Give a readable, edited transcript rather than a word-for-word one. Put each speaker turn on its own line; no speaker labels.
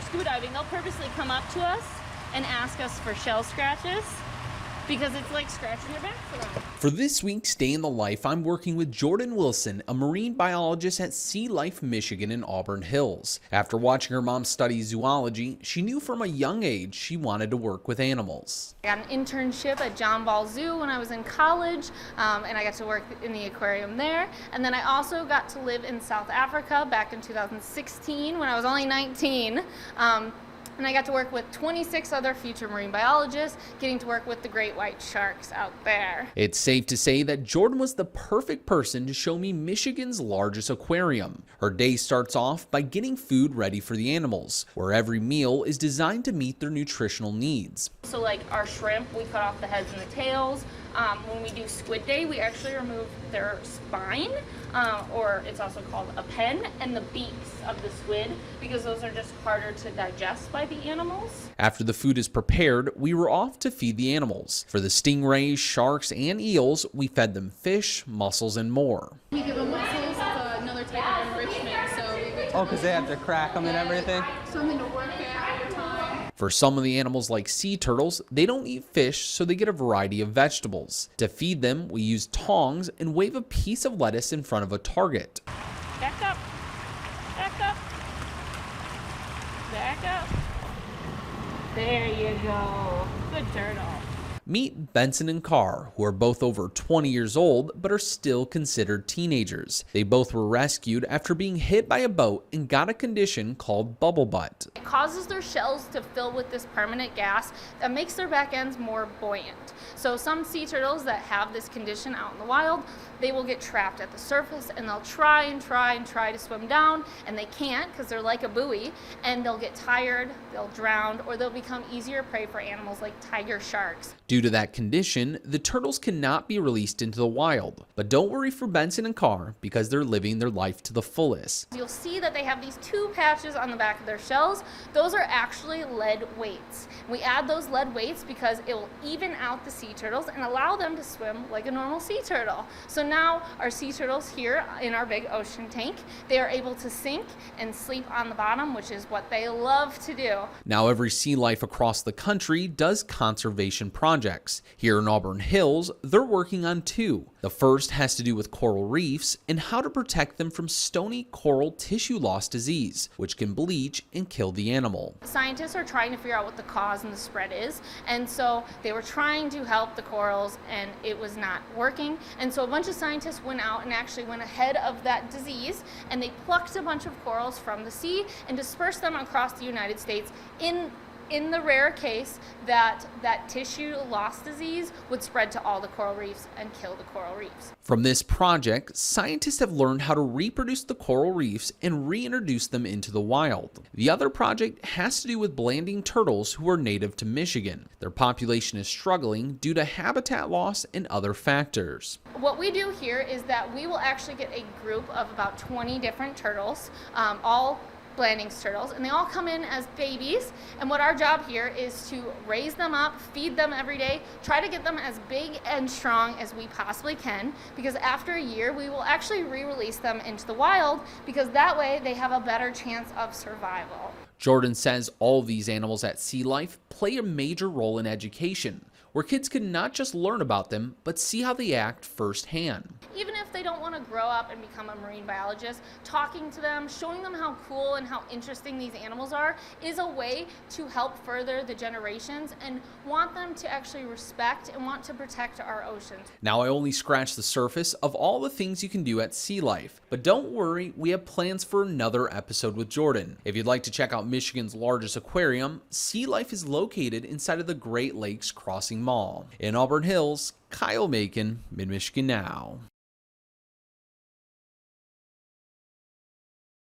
scuba diving, they'll purposely come up to us and ask us for shell scratches because it's like scratching their back for them.
For this week's Day in the Life, I'm working with Jordyn Wilson, a marine biologist at Sea Life Michigan in Auburn Hills. After watching her mom study zoology, she knew from a young age she wanted to work with animals.
I got an internship at John Ball Zoo when I was in college, and I got to work in the aquarium there. And then I also got to live in South Africa back in 2016 when I was only 19. And I got to work with 26 other future marine biologists, getting to work with the great white sharks out there.
It's safe to say that Jordyn was the perfect person to show me Michigan's largest aquarium. Her day starts off by getting food ready for the animals, where every meal is designed to meet their nutritional needs.
So like our shrimp, we cut off the heads and the tails. When we do Squid Day, we actually remove their spine, or it's also called a pen, and the beaks of the squid, because those are just harder to digest by the animals.
After the food is prepared, we were off to feed the animals. For the stingrays, sharks, and eels, we fed them fish, mussels, and more.
We give them mussels, another type of enrichment, so we would
Oh, because they have to crack them and everything?
something to work at over time.
For some of the animals like sea turtles, they don't eat fish, so they get a variety of vegetables. To feed them, we use tongs and wave a piece of lettuce in front of a target.
Back up, back up, back up. There you go. Good turtle.
Meet Benson and Carr, who are both over 20 years old but are still considered teenagers. They both were rescued after being hit by a boat and got a condition called bubble butt.
It causes their shells to fill with this permanent gas that makes their back ends more buoyant. So some sea turtles that have this condition out in the wild, they will get trapped at the surface and they'll try to swim down, and they can't because they're like a buoy, and they'll get tired, they'll drown, or they'll become easier prey for animals like tiger sharks.
Due to that condition, the turtles cannot be released into the wild. But don't worry for Benson and Carr, because they're living their life to the fullest.
You'll see that they have these two patches on the back of their shells. Those are actually lead weights. We add those lead weights because it will even out the sea turtles and allow them to swim like a normal sea turtle. So now our sea turtles here in our big ocean tank, they are able to sink and sleep on the bottom, which is what they love to do.
Now every Sea Life across the country does conservation projects. Here in Auburn Hills, they're working on two. The first has to do with coral reefs and how to protect them from stony coral tissue loss disease, which can bleach and kill the animal.
Scientists are trying to figure out what the cause and the spread is, and so they were trying to help the corals, and it was not working. And so a bunch of scientists went out and actually went ahead of that disease, and they plucked a bunch of corals from the sea and dispersed them across the United States in the rare case that that tissue loss disease would spread to all the coral reefs and kill the coral reefs.
From this project, scientists have learned how to reproduce the coral reefs and reintroduce them into the wild. The other project has to do with blanding turtles who are native to Michigan. Their population is struggling due to habitat loss and other factors.
What we do here is that we will actually get a group of about 20 different turtles, all Blandings turtles, and they all come in as babies, and what our job here is to raise them up, feed them every day, try to get them as big and strong as we possibly can, because after a year we will actually re-release them into the wild, because that way they have a better chance of survival.
Jordyn says all of these animals at Sea Life play a major role in education, where kids can not just learn about them, but see how they act firsthand.
Even if they don't want to grow up and become a marine biologist, talking to them, showing them how cool and how interesting these animals are is a way to help further the generations and want them to actually respect and want to protect our oceans.
Now I only scratched the surface of all the things you can do at Sea Life, but don't worry, we have plans for another episode with Jordyn. If you'd like to check out Michigan's largest aquarium, Sea Life is located inside of the Great Lakes Crossing Mall. In Auburn Hills, Kyle Makin, Mid-Michigan Now.